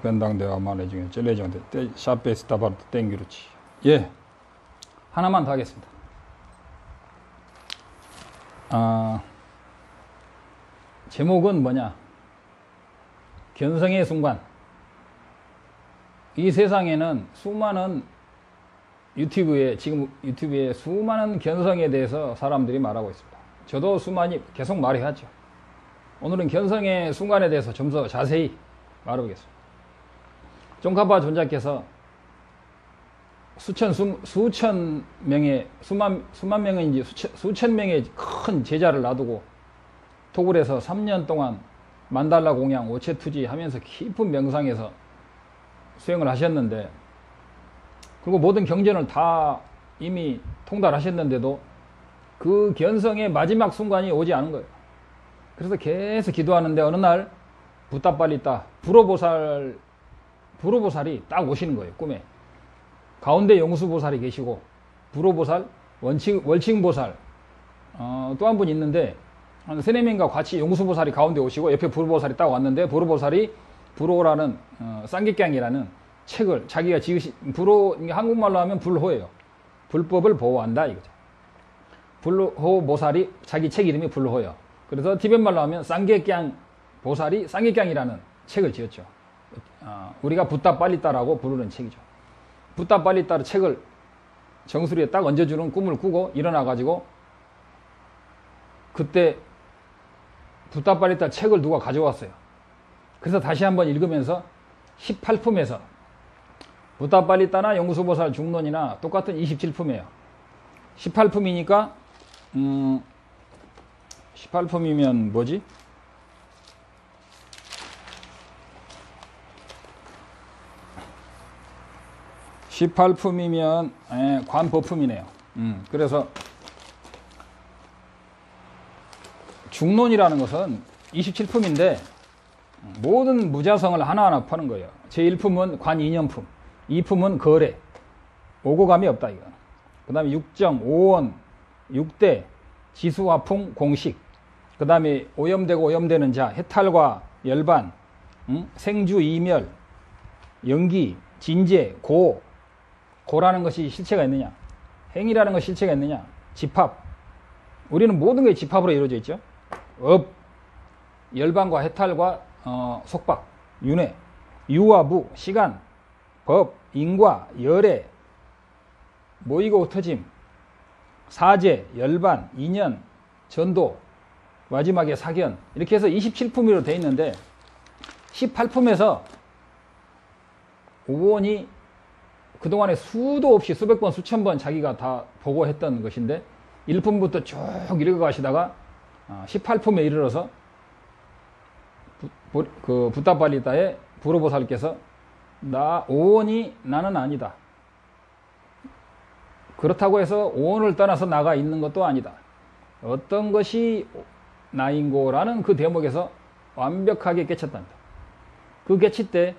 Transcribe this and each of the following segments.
변당대와 만회 중에 젤레정대 샤페 스타바르트 땡기루치. 예, 하나만 더 하겠습니다. 제목은 뭐냐? 견성의 순간. 이 세상에는 수많은 지금 유튜브에 수많은 견성에 대해서 사람들이 말하고 있습니다. 저도 수많이 계속 말해야죠. 오늘은 견성의 순간에 대해서 좀 더 자세히 말해보겠습니다. 쫑카파 존자께서 수천 명의, 수만 명인지 수천 명의 큰 제자를 놔두고 토굴에서 3년 동안 만달라 공양, 오체투지 하면서 깊은 명상에서 수행을 하셨는데, 그리고 모든 경전을 다 이미 통달하셨는데도 그 견성의 마지막 순간이 오지 않은 거예요. 그래서 계속 기도하는데 어느 날 붓다빨리따 불호보살이 딱 오시는 거예요. 꿈에 가운데 용수보살이 계시고 불호보살, 월칭보살, 또 한 분 있는데 한 3-4명과 같이 용수보살이 가운데 오시고 옆에 불호보살이 딱 왔는데, 불호보살이 불호라는 쌍기깡이라는 책을 자기가 한국말로 하면 불호예요. 불법을 보호한다 이거죠. 불호보살이 자기 책 이름이 불호예요. 그래서 티벳말로 하면 쌍계깡 보살이 쌍계깡이라는 책을 지었죠. 우리가 붓다빨리따라고 부르는 책이죠. 붓다빨리따 책을 정수리에 딱 얹어주는 꿈을 꾸고 일어나가지고, 그때 붓다빨리따 책을 누가 가져왔어요. 그래서 다시 한번 읽으면서 18품에서 붓다빨리따나 용수보살 중론이나 똑같은 27품이에요. 18품이니까 18품이면 뭐지? 18품이면 관법품이네요. 그래서 중론이라는 것은 27품인데 모든 무자성을 하나하나 파는 거예요. 제1품은 관이념품, 2품은 거래, 오고감이 없다 이거. 그 다음에 6정, 5원, 6대, 지수화풍, 공식. 그 다음에 오염되고 오염되는 자, 해탈과 열반, 생주, 이멸, 연기, 진재, 고라는 것이 실체가 있느냐, 행이라는 것이 실체가 있느냐, 집합. 우리는 모든 게 집합으로 이루어져 있죠. 업, 열반과 해탈과 속박, 윤회, 유와 무, 시간, 법, 인과, 열애, 모이고 흩어짐, 사제, 열반, 인연, 전도, 마지막에 사견. 이렇게 해서 27품으로 되어 있는데, 18품에서 5원이 그동안에 수도 없이 수백 번 수천 번 자기가 다 보고 했던 것인데, 1품부터 쭉 읽어가시다가 18품에 이르러서 그 붓다빨리따의 불호보살께서 오원이 나는 아니다. 그렇다고 해서 오원을 떠나서 나가 있는 것도 아니다. 어떤 것이 나인고라는 그 대목에서 완벽하게 깨쳤답니다. 그 깨칠 때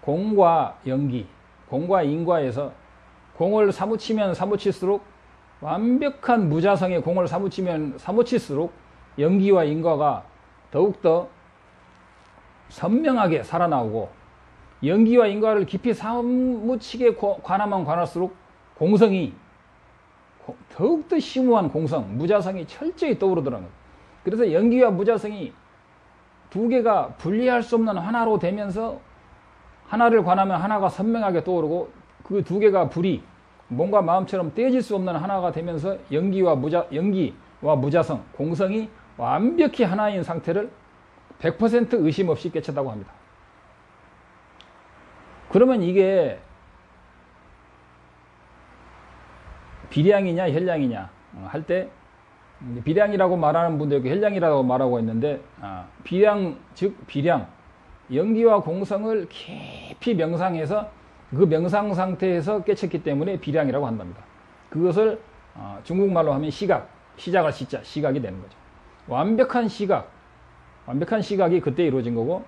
공과 연기, 공과 인과에서 공을 사무치면 사무칠수록, 완벽한 무자성의 공을 사무치면 사무칠수록 연기와 인과가 더욱더 선명하게 살아나오고, 연기와 인과를 깊이 사무치게 관하면 관할수록 공성이 더욱더 심오한 공성, 무자성이 철저히 떠오르더라고요. 그래서 연기와 무자성이 두 개가 분리할 수 없는 하나로 되면서, 하나를 관하면 하나가 선명하게 떠오르고, 그 두 개가 몸과 마음처럼 떼어질 수 없는 하나가 되면서 연기와 무자성, 공성이 완벽히 하나인 상태를 100% 의심 없이 깨쳤다고 합니다. 그러면 이게 비량이냐 혈량이냐 할 때, 비량이라고 말하는 분도 있고 혈량이라고 말하고 있는데, 비량, 즉 비량, 연기와 공성을 깊이 명상해서 그 명상 상태에서 깨쳤기 때문에 비량이라고 한답니다. 그것을 중국말로 하면 시작을 시각이 되는 거죠. 완벽한 시각이 그때 이루어진 거고,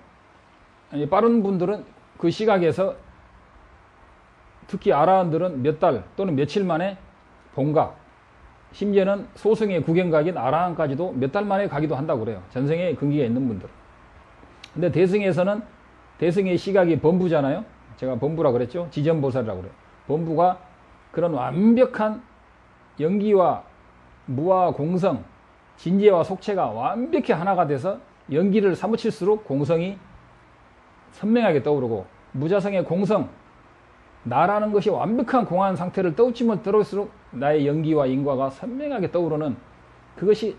빠른 분들은 그 시각에서, 특히 아라한들은 몇 달 또는 며칠 만에 본각, 심지어는 소승의 구경각인 아라한까지도 몇 달 만에 가기도 한다고 그래요. 전생에 근기가 있는 분들. 근데 대승에서는 대승의 시각이 범부잖아요. 제가 범부라 그랬죠. 지전보살이라고 그래요. 범부가 그런 완벽한 연기와 무와 공성, 진재와 속체가 완벽히 하나가 돼서 연기를 사무칠수록 공성이 선명하게 떠오르고, 무자성의 공성, 나라는 것이 완벽한 공한 상태를 떠올치면 떠올수록 나의 연기와 인과가 선명하게 떠오르는, 그것이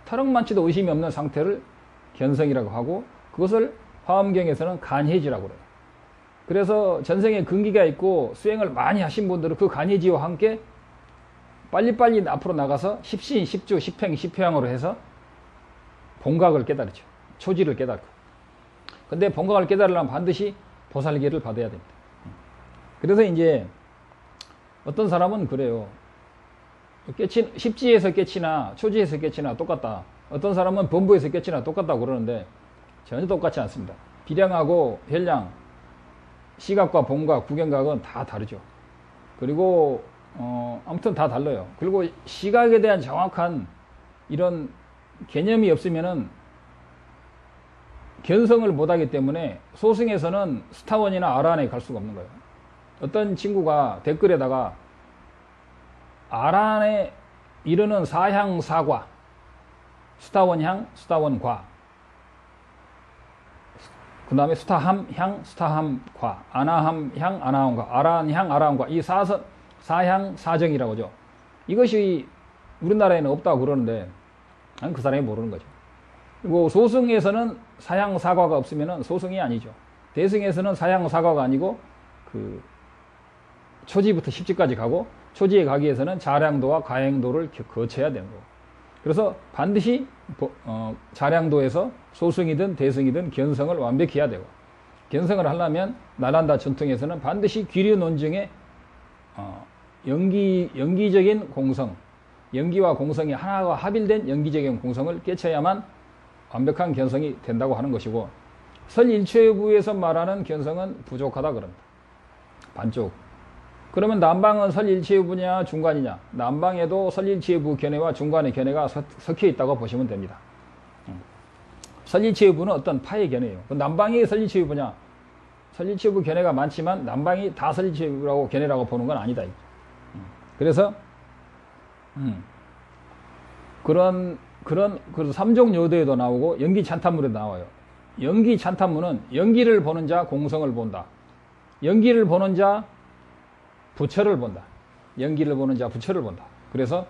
터럭만치도 의심이 없는 상태를 견성이라고 하고, 그것을 화엄경에서는 간해지라고 그래요. 그래서 전생에 근기가 있고 수행을 많이 하신 분들은 그 간해지와 함께 빨리빨리 앞으로 나가서 십신, 십주, 십행, 십효양으로 해서 본각을 깨달으죠. 초지를 깨닫고. 근데 본각을 깨달으려면 반드시 보살계를 받아야 됩니다. 그래서 이제 어떤 사람은 그래요. 십지에서 깨치나 초지에서 깨치나 똑같다. 어떤 사람은 범부에서 깨치나 똑같다고 그러는데 전혀 똑같지 않습니다. 비량하고 혈량, 시각과 본각, 구경각은 다 다르죠. 그리고 아무튼 다 달라요. 그리고 시각에 대한 정확한 이런 개념이 없으면은 견성을 못하기 때문에 소승에서는 스타원이나 아란에 갈 수가 없는 거예요. 어떤 친구가 댓글에다가 아란에 이르는 사향사과, 스타원향, 스타원과, 그 다음에 스타함향, 스타함과, 아나함향, 아나함과, 아란향, 아란과, 이 사향, 사정이라고 하죠. 이것이 우리나라에는 없다고 그러는데 난 그 사람이 모르는 거죠. 그리고 소승에서는 사향, 사과가 없으면 소승이 아니죠. 대승에서는 사향, 사과가 아니고 그 초지부터 십지까지 가고, 초지에 가기 위해서는 자량도와 가행도를 거쳐야 되는 거고. 그래서 반드시 자량도에서 소승이든 대승이든 견성을 완벽히 해야 되고, 견성을 하려면 나란다 전통에서는 반드시 귀류 논증에 연기적인 공성, 연기와 공성이 하나가 합일된 연기적인 공성을 깨쳐야만 완벽한 견성이 된다고 하는 것이고, 설일체부에서 말하는 견성은 부족하다 그럽니다. 반쪽. 그러면 남방은 설일체부냐 중간이냐? 남방에도 설일체부 견해와 중간의 견해가 섞여 있다고 보시면 됩니다. 설일체부는 어떤 파의 견해예요. 남방이 설일체부냐? 설일체부 견해가 많지만 남방이 다 설일체부라고 견해라고 보는 건 아니다. 그래서 그런 삼종 요도에도 나오고 연기 찬탄문에도 나와요. 연기 찬탄문은 연기를 보는 자 공성을 본다. 연기를 보는 자 부처를 본다. 연기를 보는 자 부처를 본다. 그래서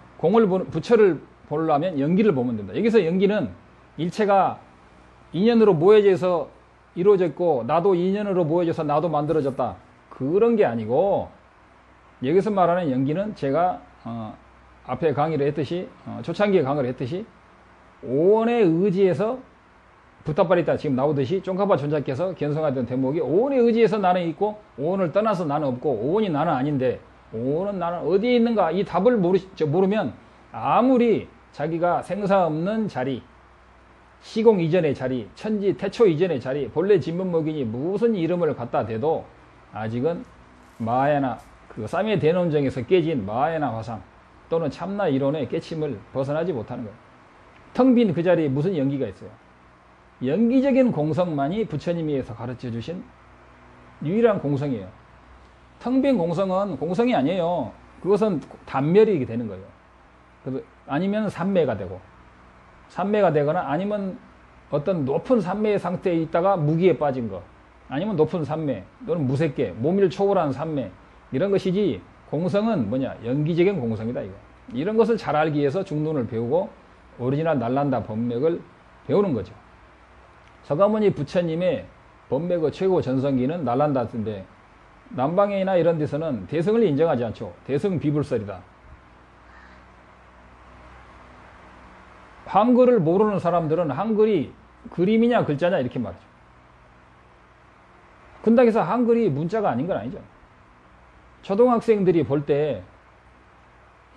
부처를 보려면 연기를 보면 된다. 여기서 연기는 일체가 인연으로 모여져서 이루어졌고 나도 인연으로 모여져서 나도 만들어졌다. 그런 게 아니고, 여기서 말하는 연기는 제가 앞에 강의를 했듯이 초창기에 강의를 했듯이 오원의 의지에서 부탁발이 있다 지금 나오듯이 쫑카파 존자께서 견성하던 대목이 오원의 의지에서 나는 있고 오원을 떠나서 나는 없고 오원이 나는 아닌데 오원은 나는 어디에 있는가, 이 답을 모르면 아무리 자기가 생사 없는 자리, 시공 이전의 자리, 천지 태초 이전의 자리, 본래 진문목이니 무슨 이름을 갖다 대도 아직은 마하야나 그 쌈의 대논정에서 깨진 마하야나 화상 또는 참나 이론의 깨침을 벗어나지 못하는 거예요. 텅 빈 그 자리에 무슨 연기가 있어요? 연기적인 공성만이 부처님께서 가르쳐 주신 유일한 공성이에요. 텅 빈 공성은 공성이 아니에요. 그것은 단멸이 되는 거예요. 그래서 아니면 삼매가 되고, 삼매가 되거나 아니면 어떤 높은 삼매의 상태에 있다가 무기에 빠진 거, 아니면 높은 삼매 또는 무색계, 몸을 초월한 삼매, 이런 것이지 공성은 뭐냐? 연기적인 공성이다 이거. 이런 것을 잘 알기 위해서 중론을 배우고 오리지널 날란다 법맥을 배우는 거죠. 서가모니 부처님의 법맥의 최고 전성기는 날란다인데 남방이나 이런 데서는 대승을 인정하지 않죠. 대승 비불설이다. 한글을 모르는 사람들은 한글이 그림이냐 글자냐 이렇게 말하죠. 근데 그래서 한글이 문자가 아닌 건 아니죠. 초등학생들이 볼 때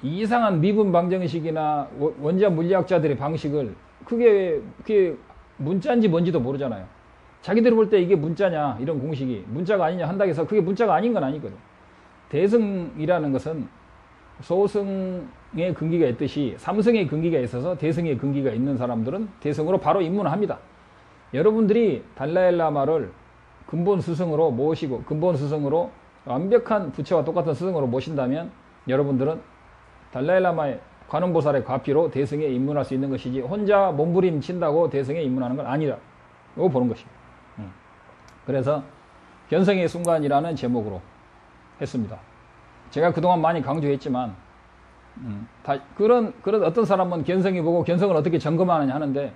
이상한 미분 방정식이나 원자 물리학자들의 방식을 그게 문자인지 뭔지도 모르잖아요. 자기들이 볼 때 이게 문자냐, 이런 공식이 문자가 아니냐 한다고 해서 그게 문자가 아닌 건 아니거든. 대승이라는 것은 소승의 근기가 있듯이 삼승의 근기가 있어서 대승의 근기가 있는 사람들은 대승으로 바로 입문합니다. 여러분들이 달라일라마를 근본 스승으로 모시고 근본 스승으로 완벽한 부처와 똑같은 스승으로 모신다면 여러분들은 달라일라마의 관음보살의 과피로 대승에 입문할 수 있는 것이지 혼자 몸부림친다고 대승에 입문하는 건 아니라 이거 보는 것입니다. 그래서 견성의 순간이라는 제목으로 했습니다. 제가 그동안 많이 강조했지만 그런 어떤 사람은 견성이 보고 견성을 어떻게 점검하느냐 하는데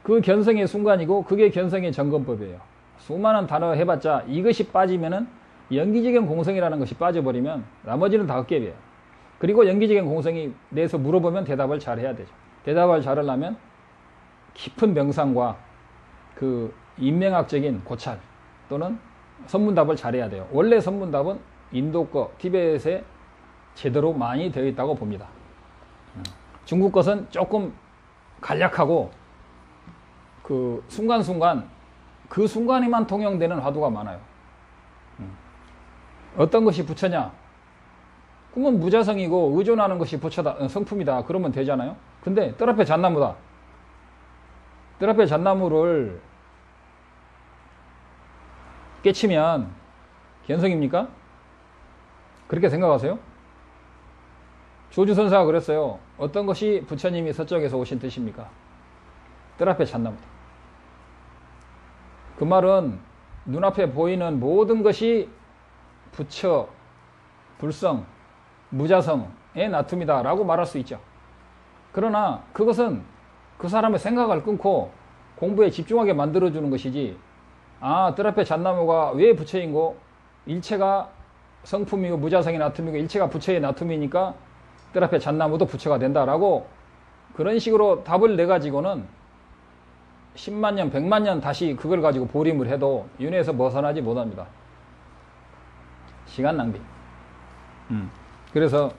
그 견성의 순간이고 그게 견성의 점검법이에요. 수많은 단어 해봤자 이것이 빠지면은 연기지경 공성이라는 것이 빠져버리면 나머지는 다 헛개비예요. 그리고 연기지경 공성이 내서 물어보면 대답을 잘 해야 되죠. 대답을 잘하려면 깊은 명상과 그 인명학적인 고찰 또는 선문답을 잘해야 돼요. 원래 선문답은 인도 거, 티베트에 제대로 많이 되어 있다고 봅니다. 중국 것은 조금 간략하고 그 순간순간 그 순간에만 통용되는 화두가 많아요. 어떤 것이 부처냐? 그러면 무자성이고 의존하는 것이 부처다, 성품이다. 그러면 되잖아요. 근데 뜰 앞에 잣나무다. 뜰 앞에 잣나무를 깨치면 견성입니까? 그렇게 생각하세요? 조주선사가 그랬어요. 어떤 것이 부처님이 서쪽에서 오신 뜻입니까? 뜰 앞에 잣나무다. 그 말은 눈앞에 보이는 모든 것이 부처, 불성, 무자성의 나툼이다 라고 말할 수 있죠. 그러나 그것은 그 사람의 생각을 끊고 공부에 집중하게 만들어주는 것이지, 아, 뜰 앞에 잣나무가 왜 부처인고 일체가 성품이고 무자성의 나툼이고 일체가 부처의 나툼이니까 뜰 앞에 잣나무도 부처가 된다라고 그런 식으로 답을 내가지고는 10만 년, 100만 년 다시 그걸 가지고 보림을 해도 윤회에서 벗어나지 못합니다. 시간 낭비. 그래서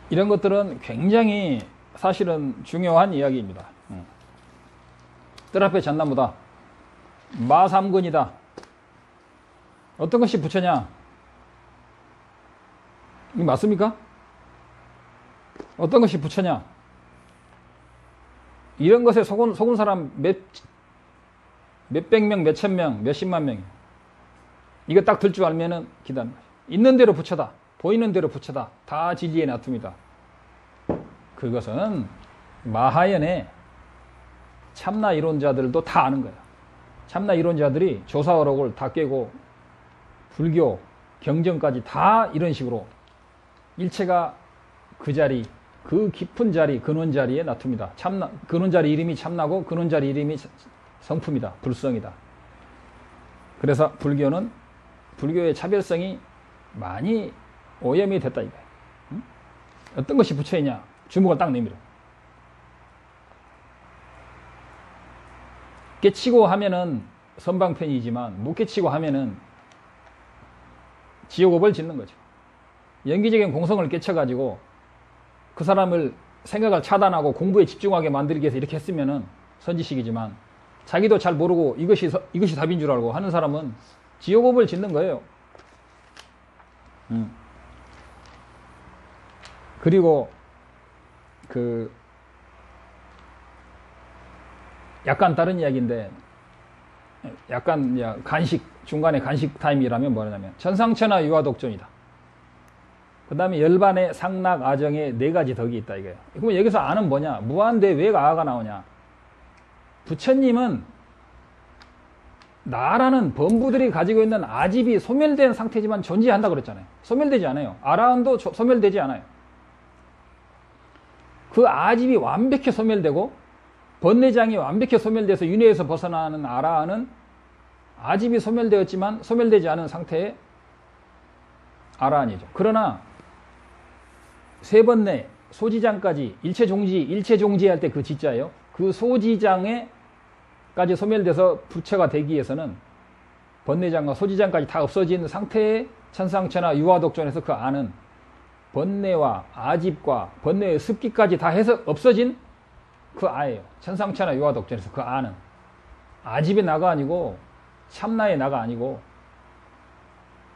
이런 것들은 굉장히 사실은 중요한 이야기입니다. 뜰 앞에 잣나무다. 마삼근이다. 어떤 것이 부처냐? 이게 맞습니까? 어떤 것이 부처냐? 이런 것에 속은 사람 몇백 명, 몇천 명, 몇십만 명이에요. 이거 딱 들 줄 알면은 기다는 거예요. 있는 대로 부처다. 보이는 대로 부처다. 다 진리의 나툼이다. 그것은 마하연의 참나 이론자들도 다 아는 거예요. 참나 이론자들이 조사어록을 다 깨고 불교, 경전까지 다 이런 식으로 일체가 그 자리, 그 깊은 자리, 근원 자리에 나툼이다. 참나, 근원 자리 이름이 참나고 근원 자리 이름이 성품이다. 불성이다. 그래서 불교는 불교의 차별성이 많이 오염이 됐다 이거예요. 어떤 것이 부처이냐? 주먹을 딱 내밀어. 깨치고 하면은 선방편이지만 못 깨치고 하면은 지옥업을 짓는 거죠. 연기적인 공성을 깨쳐가지고 그 사람을 생각을 차단하고 공부에 집중하게 만들기 위해서 이렇게 했으면은 선지식이지만 자기도 잘 모르고 이것이 답인 줄 알고 하는 사람은 지옥업을 짓는 거예요. 그리고 약간 다른 이야기인데 약간 중간에 간식 타임이라면 뭐냐면 천상천하 유화독존이다. 그 다음에 열반의 상락 아정의 4가지 덕이 있다 이거예요. 그러면 여기서 아는 뭐냐? 무한대 왜 아가 나오냐? 부처님은 나라는 범부들이 가지고 있는 아집이 소멸된 상태지만 존재한다 그랬잖아요. 소멸되지 않아요. 아라한도 소멸되지 않아요. 그 아집이 완벽히 소멸되고 번뇌장이 완벽히 소멸돼서 윤회에서 벗어나는 아라한은 아집이 소멸되었지만 소멸되지 않은 상태의 아라한이죠. 그러나 세번뇌, 소지장까지 일체종지할 때 그 지자예요. 그 소지장에까지 소멸돼서 부처가 되기 위해서는 번뇌장과 소지장까지 다 없어진 상태의 천상천하 유화독존에서 그 아는 번뇌와 아집과 번뇌의 습기까지 다 해서 없어진 그 아예요. 천상천하 유화독존에서 그 아는 아집의 나가 아니고 참나의 나가 아니고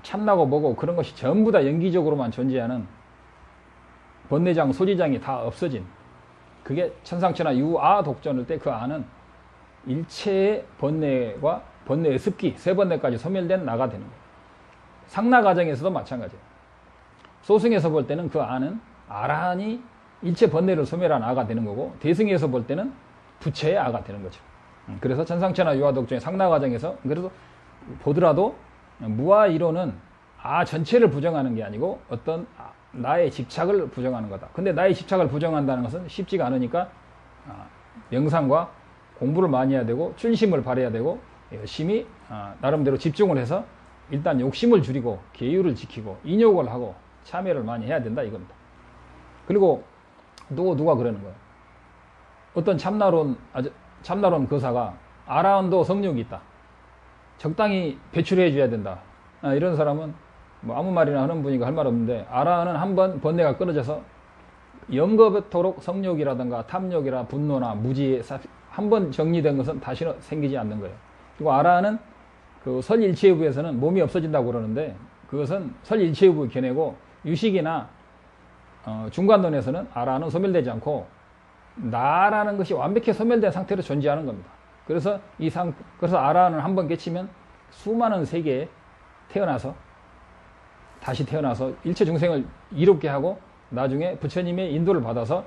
참나고 뭐고 그런 것이 전부 다 연기적으로만 존재하는 번뇌장, 소지장이 다 없어진 그게 천상천하 유아독존일 때 그 아는 일체의 번뇌와 번뇌의 습기, 세 번뇌까지 소멸된 나가 되는 거예요. 상나 과정에서도 마찬가지예요. 소승에서 볼 때는 그 아는 아라한이 일체 번뇌를 소멸한 아가 되는 거고, 대승에서 볼 때는 부처의 아가 되는 거죠. 그래서 천상천하 유화독존의 상나 과정에서 그래서 보더라도 무아 이론은 아 전체를 부정하는 게 아니고 어떤 나의 집착을 부정하는 거다. 근데 나의 집착을 부정한다는 것은 쉽지가 않으니까 명상과 공부를 많이 해야 되고 춘심을 발휘해야 되고 열심히 나름대로 집중을 해서 일단 욕심을 줄이고 계율을 지키고 인욕을 하고 참여를 많이 해야 된다 이겁니다. 그리고 누가 그러는 거예요. 어떤 참나론 거사가 아라한도 성욕이 있다. 적당히 배출해 줘야 된다. 이런 사람은 뭐 아무 말이나 하는 분이니까 할 말 없는데, 아라한은 한번 번뇌가 끊어져서 영겁토록 성욕이라든가 탐욕이라 분노나 무지에 한번 정리된 것은 다시는 생기지 않는 거예요. 그리고 아라한은 그 설일체유부에서는 몸이 없어진다고 그러는데, 그것은 설일체유부 견해고 유식이나 중간론에서는 아라한은 소멸되지 않고 나라는 것이 완벽히 소멸된 상태로 존재하는 겁니다. 그래서 그래서 아라한을 한번 깨치면 수많은 세계에 다시 태어나서 일체 중생을 이롭게 하고 나중에 부처님의 인도를 받아서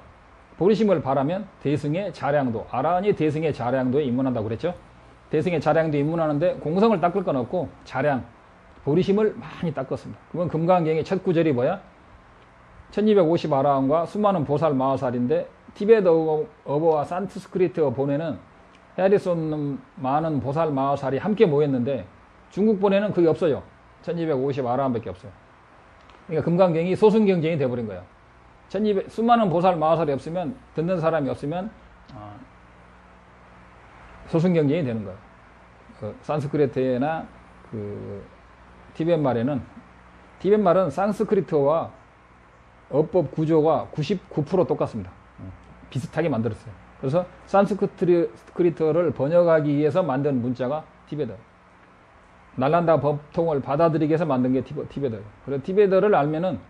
보리심을 바라면 대승의 자량도, 아라한이 대승의 자량도에 입문한다고 그랬죠. 대승의 자량도에 입문하는데 공성을 닦을 건 없고 자량, 보리심을 많이 닦았습니다. 그건 금강경의 첫 구절이 뭐야? 1250 아라한과 수많은 보살 마하살인데, 티베트 어버와 산스크리트 본에는 헤아릴 수 없는 많은 보살 마하살이 함께 모였는데 중국 본에는 그게 없어요. 1250 아라한밖에 없어요. 그러니까 금강경이 소승경쟁이 돼버린 거예요. 수많은 보살 마하살이 없으면, 듣는 사람이 없으면 소승경쟁이 되는 거예요. 산스크리트나 티벳 말은 산스크리트와 어법 구조가 99% 똑같습니다. 비슷하게 만들었어요. 그래서 산스크리트를 번역하기 위해서 만든 문자가 티베트. 날란다 법통을 받아들이기 위해서 만든 게 티베트. 그래서 티베트를 알면은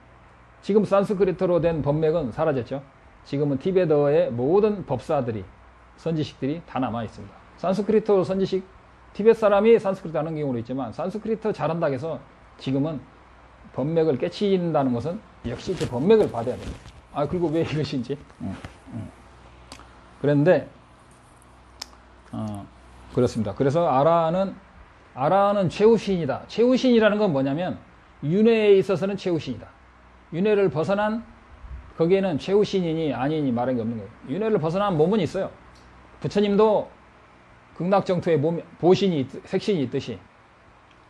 지금 산스크리트로 된 법맥은 사라졌죠. 지금은 티베트의 모든 법사들이, 선지식들이 다 남아 있습니다. 산스크리트 선지식, 티베트 사람이 산스크리트 하는 경우도 있지만 산스크리트 잘한다고 해서 지금은 법맥을 깨친다는 것은 역시 그 법맥을 받아야 됩니다. 그리고 왜 이것인지. 그런데 그렇습니다. 그래서 아라한은 최후신이다. 최후신이라는 건 뭐냐면 윤회에 있어서는 최후신이다. 윤회를 벗어난 거기에는 최후신이니 아니니 말한 게 없는 거예요. 윤회를 벗어난 몸은 있어요. 부처님도 극락정토에 보신이, 색신이 있듯이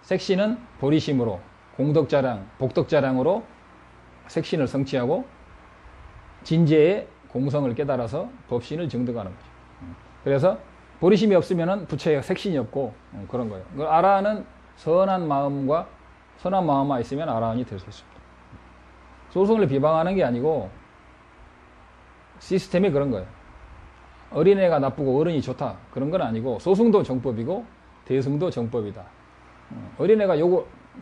색신은 보리심으로 공덕자량, 복덕자량으로 색신을 성취하고 진재의 공성을 깨달아서 법신을 증득하는 거죠. 그래서 보리심이 없으면 부처의 색신이 없고 그런 거예요. 아라한은 선한 마음만 있으면 아라한이 될 수 있습니다. 소승을 비방하는 게 아니고 시스템이 그런 거예요. 어린애가 나쁘고 어른이 좋다 그런 건 아니고, 소승도 정법이고 대승도 정법이다. 어린애가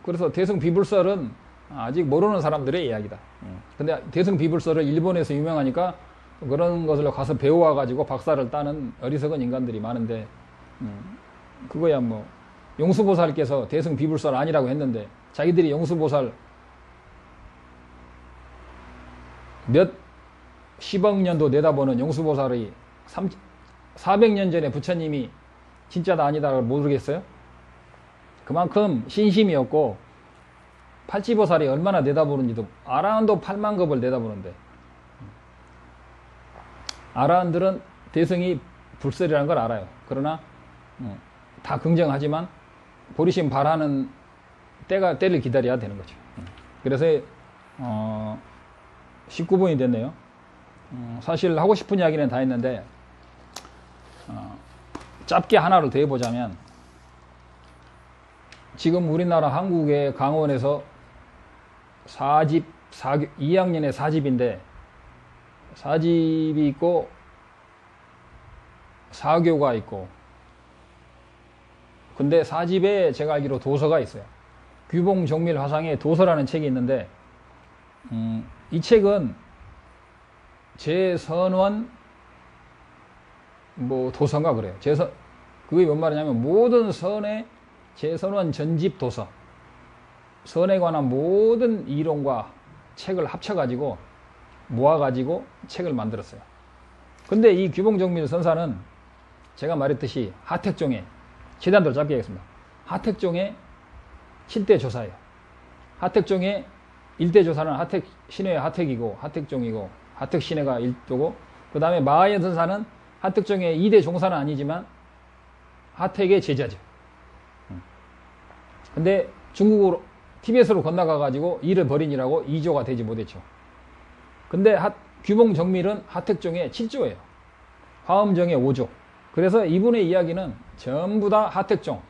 그래서 대승 비불설은 아직 모르는 사람들의 이야기다. 근데 대승 비불설을 일본에서 유명하니까 그런 것을 가서 배워와가지고 박사를 따는 어리석은 인간들이 많은데, 그거야 뭐 용수보살께서 대승 비불설 아니라고 했는데, 자기들이 용수보살 몇 10억 년도 내다보는 용수보살이 400년 전에 부처님이 진짜다 아니다를 모르겠어요? 그만큼 신심이었고, 팔찌보살이 얼마나 내다보는지도, 아라한도 8만급을 내다보는데, 아라한들은 대승이 불설이라는 걸 알아요. 그러나 다 긍정하지만 보리심 발하는 때를 기다려야 되는 거죠. 그래서 19분이 됐네요. 사실 하고 싶은 이야기는 다 했는데 짧게 하나를 더 해보자면, 지금 우리나라 한국의 강원에서 2학년에 4집인데 4집이 있고 4교가 있고, 근데 4집에 제가 알기로 도서가 있어요. 규봉종밀 화상에 도서라는 책이 있는데, 이 책은 제선원 도서인가 그래요. 그게 뭔 말이냐면 모든 선의 제선원 전집 도서, 선에 관한 모든 이론과 책을 합쳐가지고 모아가지고 책을 만들었어요. 근데 이 규봉정밀 선사는 제가 말했듯이 하택종의, 최단도를 짧게 하겠습니다. 하택종의 7대 조사예요. 하택종의 1대 조사는 하택 신의 하택이고 하택종이고 하택 신의가 1도고, 그 다음에 마하연 선사는 하택종의 2대 종사는 아니지만 하택의 제자죠. 근데 중국으로 티베트로 건너가 가지고 이를 버리니라고 2조가 되지 못했죠. 근데 규봉정밀은 하택종의 7조예요. 화엄정의 5조. 그래서 이분의 이야기는 전부 다 하택종,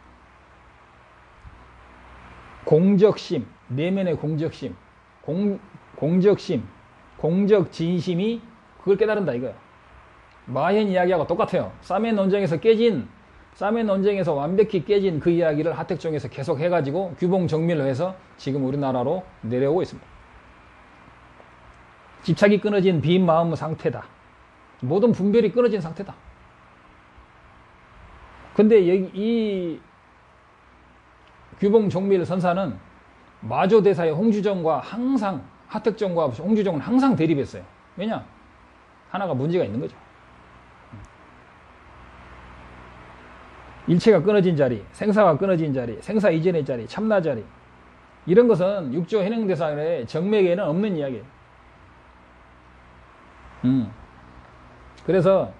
공적심, 내면의 공적심, 공적심, 공적진심이 그걸 깨달은다 이거야. 마하연 이야기하고 똑같아요. 싸멘 논쟁에서 완벽히 깨진 그 이야기를 하택종에서 계속 해가지고 규봉정밀로 해서 지금 우리나라로 내려오고 있습니다. 집착이 끊어진 빈 마음 상태다. 모든 분별이 끊어진 상태다. 근데 이 규봉정밀 선사는 마조대사의 홍주정과 항상, 하택종과 홍주정은 항상 대립했어요. 왜냐? 하나가 문제가 있는 거죠. 일체가 끊어진 자리, 생사가 끊어진 자리, 생사 이전의 자리, 참나 자리, 이런 것은 육조 현행대사의 정맥에는 없는 이야기예요. 그래서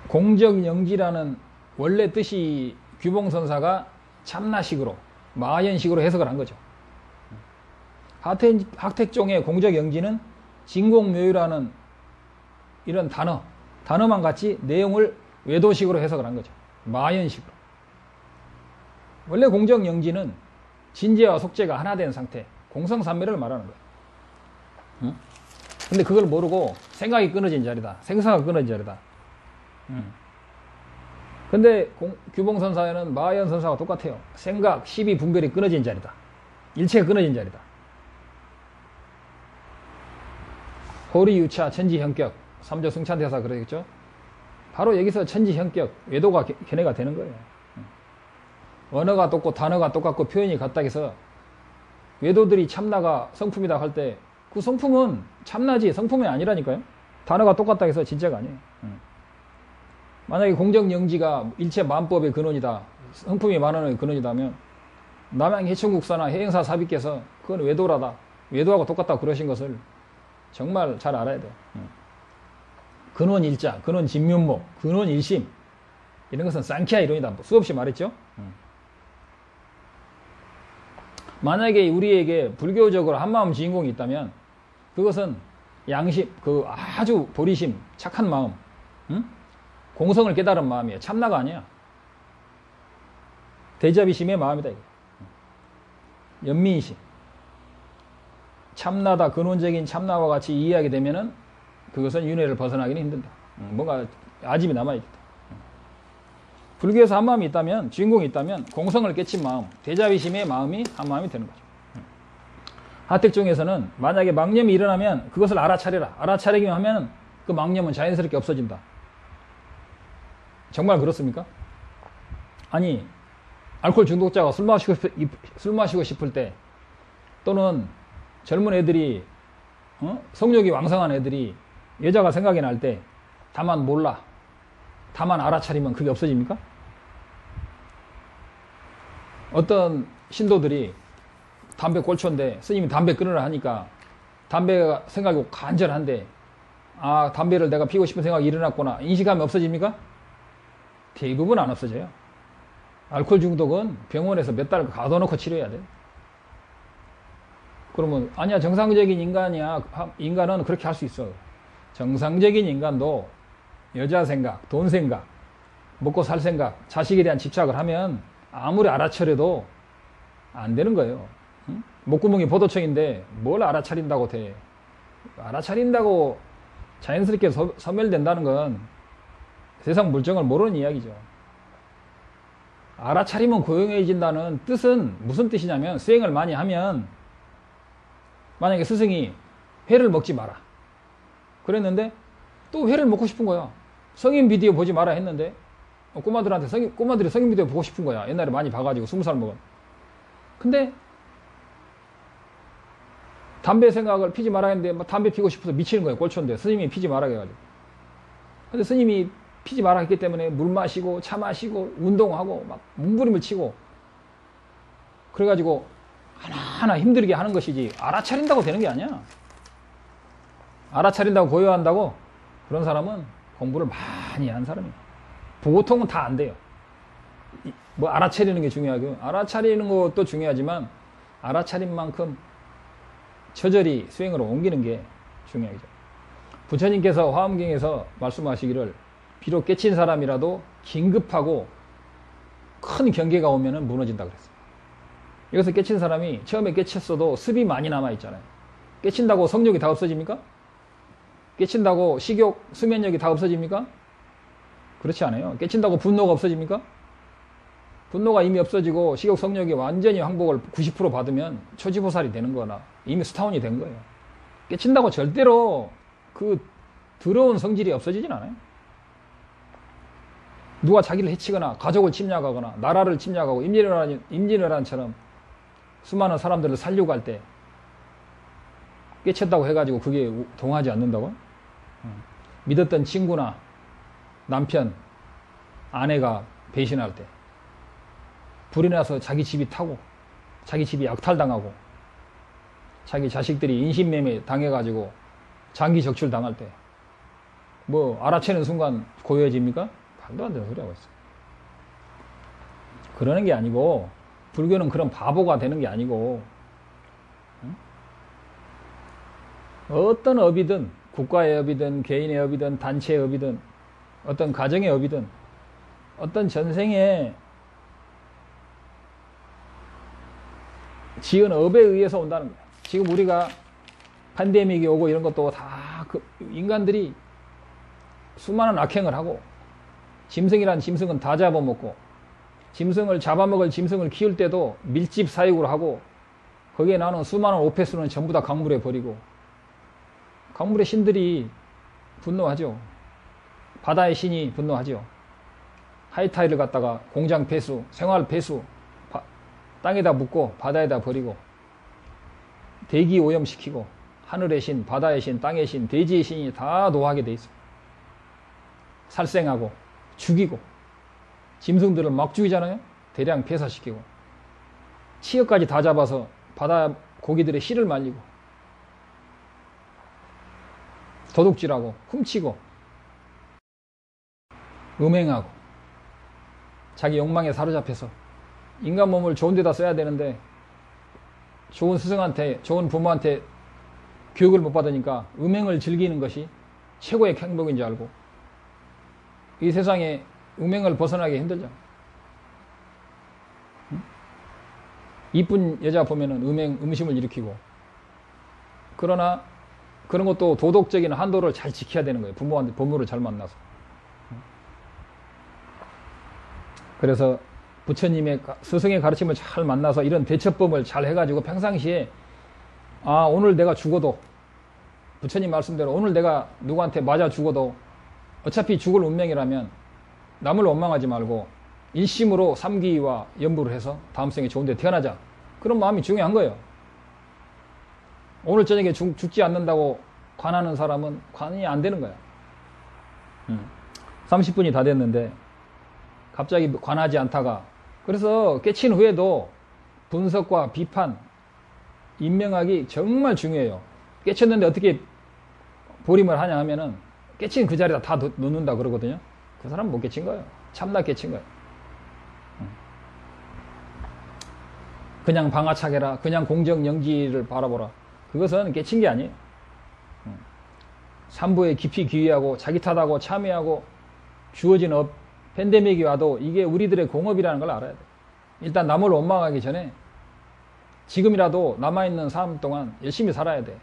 공적영지라는 원래 뜻이 규봉선사가 참나식으로, 마하연식으로 해석을 한 거죠. 하택종의 공적영지는 진공묘유라는 이런 단어만 같이 내용을 외도식으로 해석을 한 거죠. 마하연식으로. 원래 공적영지는 진재와 속재가 하나 된 상태, 공성삼매를 말하는 거예요. 근데 그걸 모르고 생각이 끊어진 자리다, 생사가 끊어진 자리다. 근데 규봉선사에는 마하연 선사가 똑같아요. 생각, 시비, 분별이 끊어진 자리다. 일체가 끊어진 자리다. 호리유차, 천지형격, 삼조 승찬대사 그러겠죠. 바로 여기서 천지형격, 외도가 견해가 되는 거예요. 언어가 똑고 단어가 똑같고 표현이 같다 해서 외도들이 참나가 성품이다 할 때 그 성품은 참나지 성품이 아니라니까요. 단어가 똑같다 해서 진짜가 아니에요. 만약에 공정영지가 일체 만법의 근원이다, 성품이 만원의 근원이다면 남양 해천국사나 해행사 사비께서 그건 외도라다, 외도하고 똑같다고 그러신 것을 정말 잘 알아야 돼요. 근원일자, 근원진면목, 근원일심, 이런 것은 쌍키아 이론이다, 수없이 말했죠. 만약에 우리에게 불교적으로 한마음 주인공이 있다면 그것은 양심, 그 아주 보리심, 착한 마음, 공성을 깨달은 마음이에요. 참나가 아니야. 대자비심의 마음이다. 연민심. 참나다, 근원적인 참나와 같이 이해하게 되면은 그것은 윤회를 벗어나기는 힘든다. 뭔가 아집이 남아있겠다. 불교에서 한마음이 있다면, 주인공이 있다면 공성을 깨친 마음, 대자비심의 마음이 한마음이 되는 거죠. 하택종에서는 만약에 망념이 일어나면 그것을 알아차려라. 알아차리기만 하면 그 망념은 자연스럽게 없어진다. 정말 그렇습니까? 아니, 알코올 중독자가 술 마시고 싶을 때, 또는 젊은 애들이, 성욕이 왕성한 애들이 여자가 생각이 날 때, 다만 몰라, 다만 알아차리면 그게 없어집니까? 어떤 신도들이 담배 꼴초인데 스님이 담배 끊으라 하니까 담배가 생각이 간절한데, 아, 담배를 내가 피우고 싶은 생각이 일어났구나, 인식하면 없어집니까? 대부분 안 없어져요. 알코올 중독은 병원에서 몇 달 가둬놓고 치료해야 돼요. 그러면 아니야, 정상적인 인간이야. 인간은 그렇게 할 수 있어. 정상적인 인간도 여자 생각, 돈 생각, 먹고 살 생각, 자식에 대한 집착을 하면 아무리 알아차려도 안 되는 거예요. 응? 목구멍이 보도청인데 뭘 알아차린다고 돼. 알아차린다고 자연스럽게 소멸된다는 건 세상 물정을 모르는 이야기죠. 알아차리면 고용해진다는 뜻은 무슨 뜻이냐면, 수행을 많이 하면, 만약에 스승이 회를 먹지 마라 그랬는데 또 회를 먹고 싶은 거야. 성인 비디오 보지 마라 했는데 꼬마들이 성인 비디오 보고 싶은 거야. 옛날에 많이 봐가지고 20살 먹은. 근데 담배 생각을 피지 마라 했는데 막 담배 피고 싶어서 미치는 거예요. 꼴초인데 스님이 피지 마라 해가지고. 근데 스님이 피지 마라 했기 때문에 물 마시고 차 마시고 운동하고 막 몸부림을 치고 그래가지고 하나하나 힘들게 하는 것이지 알아차린다고 되는 게 아니야. 알아차린다고 고요한다고 그런 사람은 공부를 많이 한 사람이야. 보통은 다 안 돼요. 뭐 알아차리는 게 중요하고 알아차리는 것도 중요하지만 알아차린 만큼 처절히 수행으로 옮기는 게 중요하죠. 부처님께서 화엄경에서 말씀하시기를 비록 깨친 사람이라도 긴급하고 큰 경계가 오면은 무너진다 그랬어요. 여기서 깨친 사람이 처음에 깨쳤어도 습이 많이 남아있잖아요. 깨친다고 성욕이 다 없어집니까? 깨친다고 식욕, 수면력이 다 없어집니까? 그렇지 않아요. 깨친다고 분노가 없어집니까? 분노가 이미 없어지고 식욕, 성욕이 완전히 항복을 90% 받으면 초지보살이 되는 거나 이미 스타운이 된 거예요. 깨친다고 절대로 그 더러운 성질이 없어지진 않아요. 누가 자기를 해치거나 가족을 침략하거나 나라를 침략하고 임진왜란처럼 수많은 사람들을 살려고 할 때 깨쳤다고 해가지고 그게 동하지 않는다고? 믿었던 친구나 남편, 아내가 배신할 때 불이 나서 자기 집이 타고 자기 집이 약탈당하고 자기 자식들이 인신매매 당해가지고 장기 적출 당할 때 뭐 알아채는 순간 고요해집니까? 말도 안 되는 소리 하고 있어요. 그러는 게 아니고 불교는 그런 바보가 되는 게 아니고 어떤 업이든 국가의 업이든 개인의 업이든 단체의 업이든 어떤 가정의 업이든 어떤 전생에 지은 업에 의해서 온다는 거예요. 지금 우리가 팬데믹이 오고 이런 것도 다 그 인간들이 수많은 악행을 하고 짐승이란 짐승은 다 잡아먹고 짐승을 잡아먹을 짐승을 키울 때도 밀집 사육을 하고 거기에 나오는 수많은 오폐수는 전부 다 강물에 버리고 강물의 신들이 분노하죠. 바다의 신이 분노하죠. 하이타이를 갖다가 공장 폐수, 생활 폐수 땅에다 묻고 바다에다 버리고 대기 오염시키고 하늘의 신, 바다의 신, 땅의 신, 대지의 신이 다 노하게 돼 있어요. 살생하고 죽이고 짐승들을 막 죽이잖아요. 대량 폐사시키고 치어까지 다 잡아서 바다 고기들의 씨를 말리고 도둑질하고 훔치고 음행하고 자기 욕망에 사로잡혀서 인간 몸을 좋은 데다 써야 되는데 좋은 스승한테 좋은 부모한테 교육을 못 받으니까 음행을 즐기는 것이 최고의 행복인 줄 알고 이 세상에 음행을 벗어나기 힘들죠. 이쁜 여자 보면은 음심을 일으키고 그러나 그런 것도 도덕적인 한도를 잘 지켜야 되는 거예요. 부모를 잘 만나서. 그래서 부처님의 스승의 가르침을 잘 만나서 이런 대처법을 잘 해가지고 평상시에 오늘 내가 죽어도 부처님 말씀대로 오늘 내가 누구한테 맞아 죽어도 어차피 죽을 운명이라면 남을 원망하지 말고 일심으로 삼기와 연부를 해서 다음 생에 좋은 데 태어나자. 그런 마음이 중요한 거예요. 오늘 저녁에 죽지 않는다고 관하는 사람은 관이 안 되는 거야. 30분이 다 됐는데 갑자기 관하지 않다가 그래서 깨친 후에도 분석과 비판, 임명하기 정말 중요해요. 깨쳤는데 어떻게 보림을 하냐 하면은 깨친 그 자리에다 다 놓는다 그러거든요. 그 사람은 못 깨친 거예요. 참나 깨친 거예요. 그냥 방아차게라, 그냥 공정영지를 바라보라. 그것은 깨친 게 아니에요. 삼부에 깊이 귀의하고 자기 탓하고 참여하고 주어진 업, 팬데믹이 와도 이게 우리들의 공업이라는 걸 알아야 돼. 일단 남을 원망하기 전에 지금이라도 남아있는 삶 동안 열심히 살아야 돼.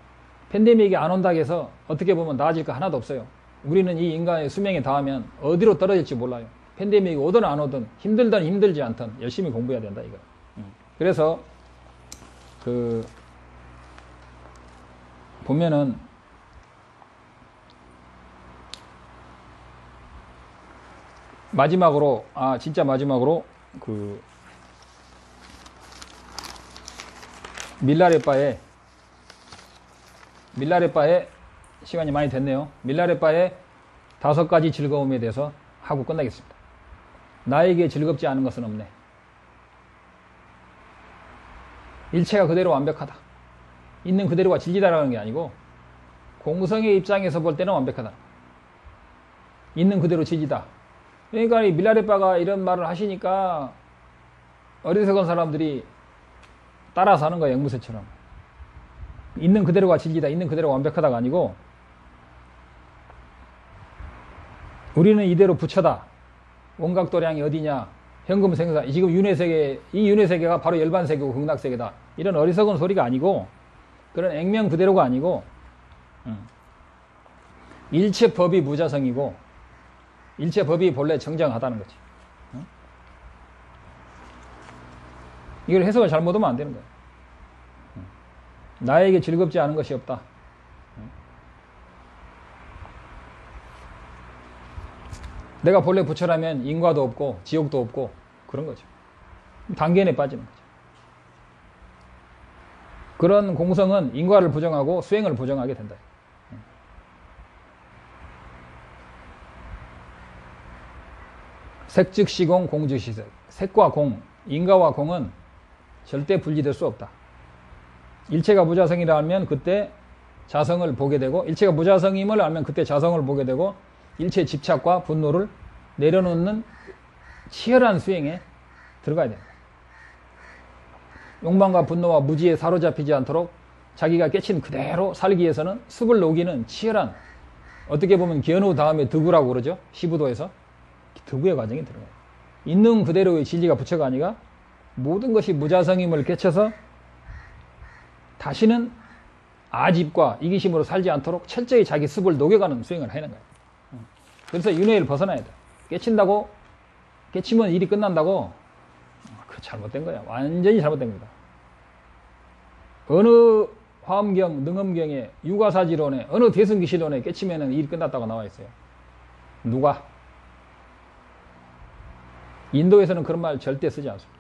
팬데믹이 안 온다고 해서 어떻게 보면 나아질 거 하나도 없어요. 우리는 이 인간의 수명에 닿으면 어디로 떨어질지 몰라요. 팬데믹이 오든 안 오든 힘들든 힘들지 않든 열심히 공부해야 된다 이거. 그래서 보면은 마지막으로, 진짜 마지막으로, 밀라레빠에 시간이 많이 됐네요. 밀라레빠의 5가지 즐거움에 대해서 하고 끝나겠습니다. 나에게 즐겁지 않은 것은 없네. 일체가 그대로 완벽하다. 있는 그대로가 진리다라는 게 아니고 공성의 입장에서 볼 때는 완벽하다. 있는 그대로 진리다. 그러니까 이 밀라레빠가 이런 말을 하시니까 어리석은 사람들이 따라서 하는 거예요. 앵무새처럼. 있는 그대로가 진리다. 있는 그대로가 완벽하다가 아니고 우리는 이대로 부처다. 원각도량이 어디냐. 현금생사. 지금 윤회세계, 이 윤회세계가 바로 열반세계고 극락세계다. 이런 어리석은 소리가 아니고 그런 액면 그대로가 아니고 일체 법이 무자성이고 일체 법이 본래 정정하다는 거지. 이걸 해석을 잘못하면 안 되는 거야. 나에게 즐겁지 않은 것이 없다. 내가 본래 부처라면 인과도 없고 지옥도 없고 그런 거죠. 단견에 빠지는 거죠. 그런 공성은 인과를 부정하고 수행을 부정하게 된다. 색즉시공 공즉시색. 색과 공, 인과와 공은 절대 분리될 수 없다. 일체가 무자성이라 하면 그때 자성을 보게 되고 일체가 무자성임을 알면 그때 자성을 보게 되고 일체 집착과 분노를 내려놓는 치열한 수행에 들어가야 됩니다. 욕망과 분노와 무지에 사로잡히지 않도록 자기가 깨친 그대로 살기 위해서는 습을 녹이는 치열한, 어떻게 보면 견우 다음에 득우라고 그러죠. 시부도에서 득우의 과정이 들어가요. 있는 그대로의 진리가 부처가 아니라 모든 것이 무자성임을 깨쳐서 다시는 아집과 이기심으로 살지 않도록 철저히 자기 습을 녹여가는 수행을 하는 거예요. 그래서 윤회를 벗어나야 돼. 깨치면 일이 끝난다고? 그 잘못된 거야. 완전히 잘못된 겁니다. 어느 화엄경, 능엄경에, 유가사지론에, 어느 대승기실론에 깨치면 일이 끝났다고 나와 있어요. 누가? 인도에서는 그런 말 절대 쓰지 않습니다.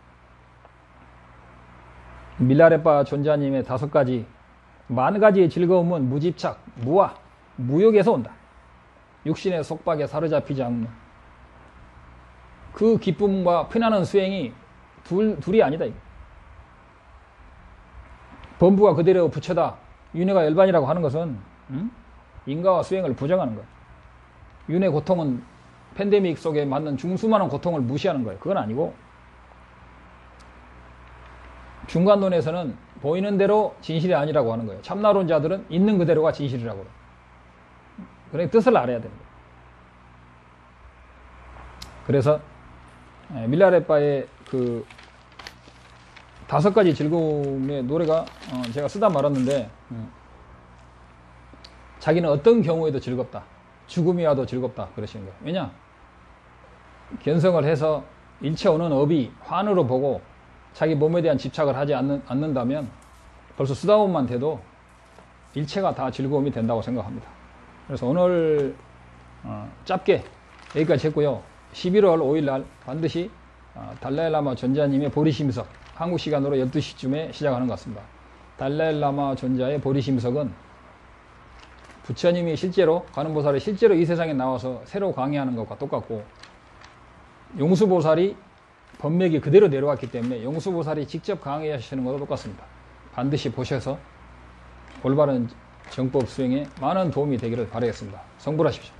밀라레빠 존자님의 5가지, 10,000가지의 즐거움은 무집착, 무아, 무욕에서 온다. 육신의 속박에 사로잡히지 않는 그 기쁨과 피나는 수행이 둘이 아니다. 이거. 범부가 그대로 부처다. 윤회가 열반이라고 하는 것은 인과와 수행을 부정하는 거예요. 윤회 고통은 팬데믹 속에 맞는 중수많은 고통을 무시하는 거예요. 그건 아니고 중간론에서는 보이는 대로 진실이 아니라고 하는 거예요. 참나론자들은 있는 그대로가 진실이라고 그래요. 그러니까 뜻을 알아야 됩니다. 그래서 밀라레빠의 그 5가지 즐거움의 노래가 제가 쓰다 말았는데 자기는 어떤 경우에도 즐겁다. 죽음이 와도 즐겁다. 그러시는 거예요. 왜냐? 견성을 해서 일체 오는 업이 환으로 보고 자기 몸에 대한 집착을 하지 않는다면 벌써 쓰다원만 돼도 일체가 다 즐거움이 된다고 생각합니다. 그래서 오늘 짧게 여기까지 했고요. 11월 5일 날 반드시 달라일라마 존자님의 보리심석, 한국 시간으로 12시쯤에 시작하는 것 같습니다. 달라일라마 존자의 보리심석은 부처님이 실제로, 관음보살이 실제로 이 세상에 나와서 새로 강의하는 것과 똑같고, 용수보살이 법맥이 그대로 내려왔기 때문에 용수보살이 직접 강의하시는 것과 똑같습니다. 반드시 보셔서 올바른 정법 수행에 많은 도움이 되기를 바라겠습니다. 성불하십시오.